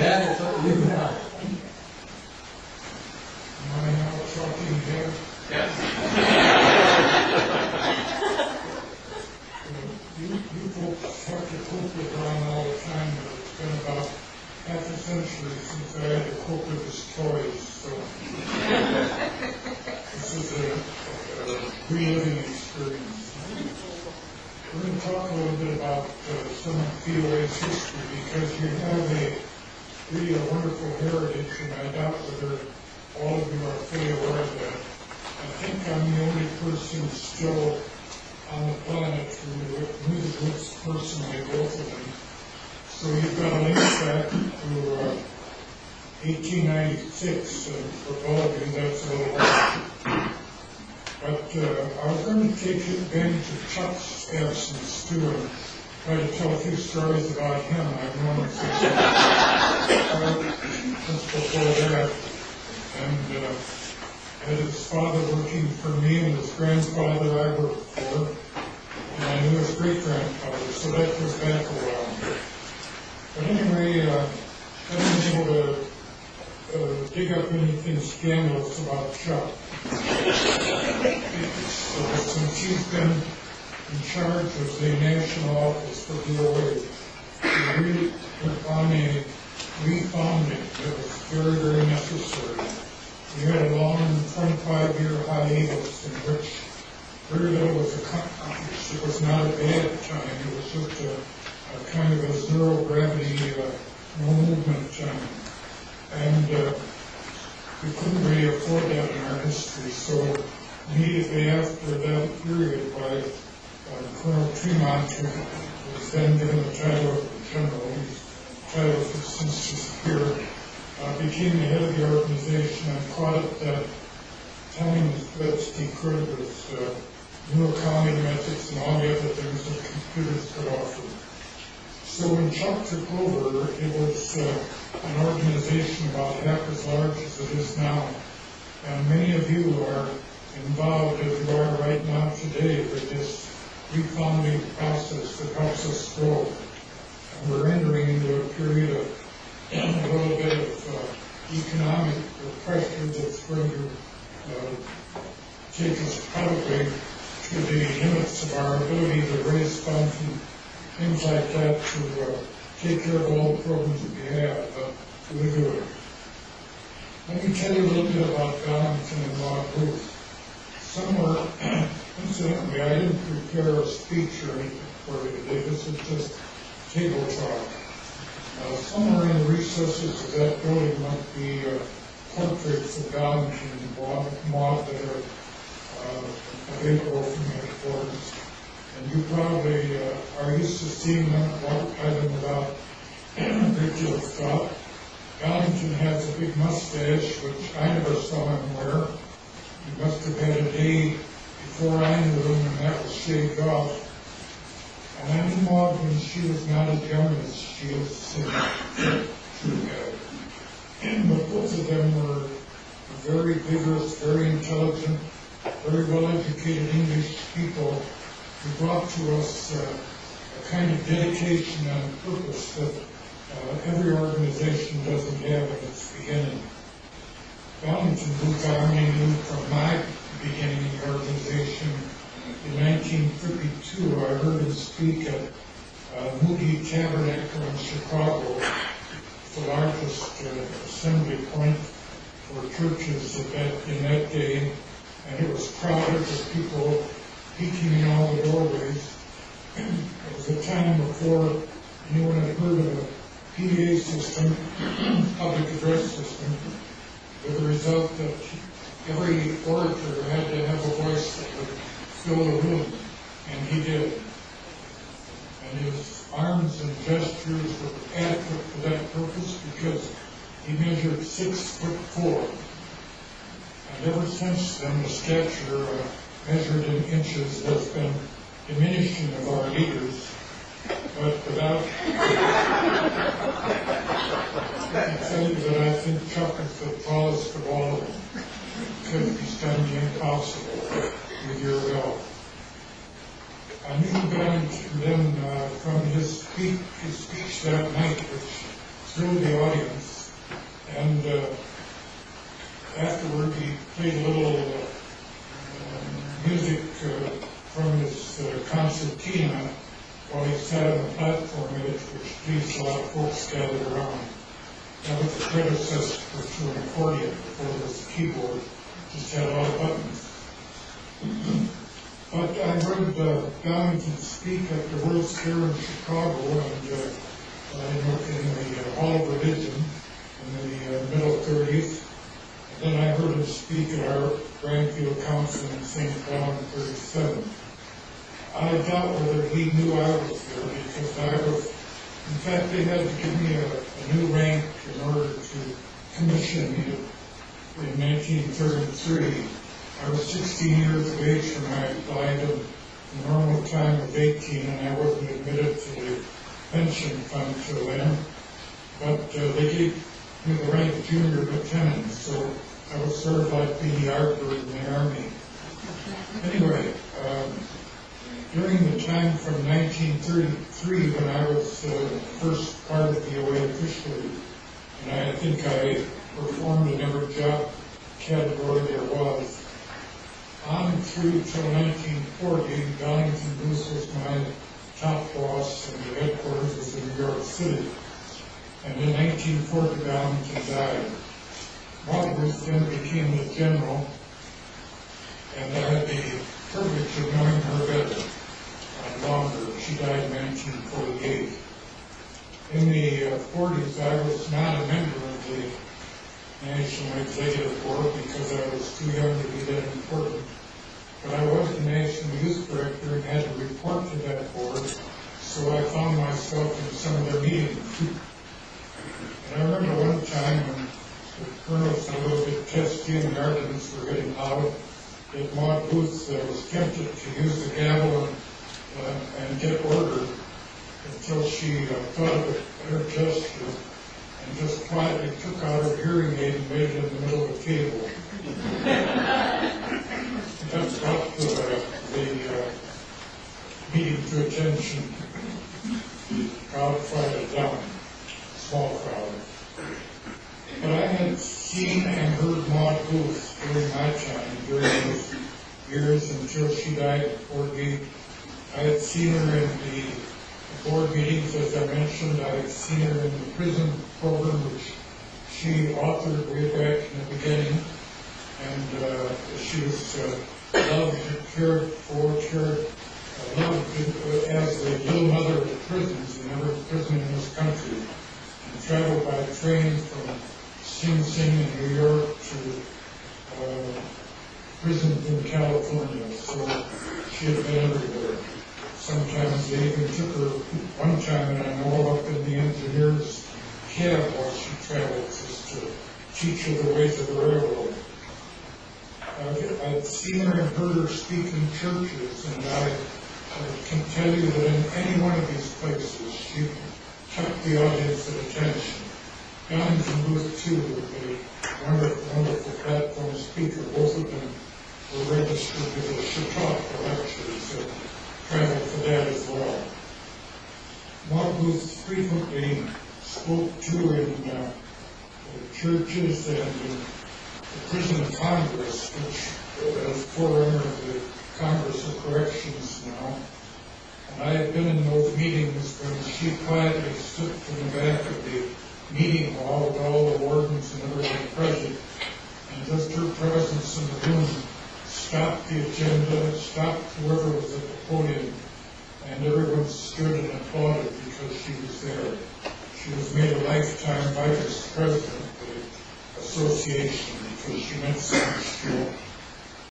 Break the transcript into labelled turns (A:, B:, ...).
A: Dad, it's up to you now.
B: Am I now talking here?
A: Yes.
B: You folks have to cope with Ron all the time, but it's been about half a century since I had to cope with his toys, so this is a reliving experience. We're going to talk a little bit about some of POA's history because you have really a wonderful heritage, and I doubt whether all of you are fully aware of that. I think I'm the only person still on the planet who knew the groups personally, both of them. So you've got a link back to 1896, and for all of you, that's a little while. But I was going to take advantage of Chuck's absence too and try to tell a few stories about him. I've known him since before that. And had his father working for me and his grandfather I worked for. And I knew his great-grandfather, so that goes back a while. But anyway, I haven't been able to dig up anything scandalous about Chuck. So since he's been in charge of the national office for DOA, he really took on a refounding that was very, very necessary. We had a long 25-year hiatus in which very little was accomplished. It was not a bad time. It was just a kind of a zero-gravity, no movement time. And we couldn't really afford that in our history. So immediately after that period, by Colonel Tremont, who was then given the title of general, his title has since disappeared, became the head of the organization and caught it that time as best he could with new accounting methods and all the other things that computers could offer. So when Chuck took over, it was an organization about half as large as it is now. And many of you are involved, as you are right now today, with this refounding process that helps us grow. And we're entering into a period of a little bit of economic pressure that's going to take us probably to the limits of our ability to raise funds and things like that to take care of all the programs that we have. But we'll do it. Let me tell you a little bit about Valentin and Maud Ruth. Somewhere, incidentally, I didn't prepare a speech or anything for you today. This is just table talk. Somewhere in the recesses of that building might be portraits of Valentin and Maud that are available from the headquarters. And you probably are used to seeing them, walk by them without a great deal of thought. Valentin has a big mustache, which I never saw him wear. He must have had a day before I knew him, and that was shaved off. And I knew Maud when she was not as young as she is today. But both of them were very vigorous, very intelligent, very well-educated English people who brought to us a kind of dedication and purpose that every organization doesn't have at its beginning. Valentin Ruth Army knew from my beginning in the organization. In 1932, I heard him speak at Moody Tabernacle in Chicago, the largest assembly point for churches in that day, and it was crowded with people peeking in all the doorways. It was a time before anyone had heard of a PA system, public address system, with the result that every orator had to have a voice that would fill the room, and he did. And his arms and gestures were adequate for that purpose because he measured 6'4". And ever since then, the stature measured in inches has been diminishing of our leaders. But without, I can tell you that I think Chuck is the tallest of all of them, because he's done the impossible with your help. I knew Valentin then from his speech that night, which through the audience, and afterward he played a little music from his concertina while he sat on the platform edge, which pleased a lot of folks gathered around. That was the predecessor to an accordion before there was a keyboard, just had a lot of buttons. But I heard Donington speak at the World's Fair in Chicago and in the Hall of Religion in the middle 30s. And then I heard him speak at our Grandfield Council in St. Paul in 37. I doubt whether he knew I was there because I was, in fact, they had to give me a new rank in order to commission me in 1933. I was 16 years of age when I applied, and the normal time of 18, and I wasn't admitted to the pension fund till then. But they gave me the rank of junior lieutenant, so I was sort of like being the Yardbird in the Army. Anyway, during the time from 1933, when I was first part of the OA officially, and I think I performed in every job category there was, on through till 1940, Donington Bruce was my top boss, and the headquarters was in New York City. And in 1940, Donington died. Maud Bruce then became the general, and I had the privilege of knowing her better and longer. She died in 1948. In the 40s, I was not a member of the National Executive Board because I was too young to be that important. But I was the National Youth Director and had to report to that board, so I found myself in some of their meetings. And I remember one time when the colonels were a little bit testy and the arguments were getting loud, that Maud Booth was tempted to use the gavel and get order until she thought of a better gesture and just quietly took out her hearing aid and made it in the middle of the table. That's brought the meeting to attention. The crowd quieted down, small crowd. But I had seen and heard Maud Booth during my time, during those years until she died at 48. I had seen her in the board meetings, as I mentioned. I had seen her in the prison program, which she authored way back in the beginning. And she was loved and cared for, loved as the little mother of the prisons in every prison in this country. And traveled by train from Sing Sing in New York to prisons in California. So she had been everywhere. Sometimes they even took her one time, and I know, up in the engineer's cab while she traveled, just to teach her the ways of the railroad. I've seen her and heard her speak in churches, and I can tell you that in any one of these places, she kept the audience's attention. Donington Booth, too, a wonderful platform speaker. Both of them were registered with the Chautauqua lectures and traveled for that as well. Maud Booth frequently spoke to in churches and in the Prison Congress, which is forerunner of the Congress of Corrections now. And I had been in those meetings when she quietly stood in the back of the meeting hall with all the wardens and everyone present, and just her presence in the room stopped the agenda, stopped whoever was at the podium, and everyone stood and applauded because she was there. She was made a lifetime vice president of the association because she meant so much to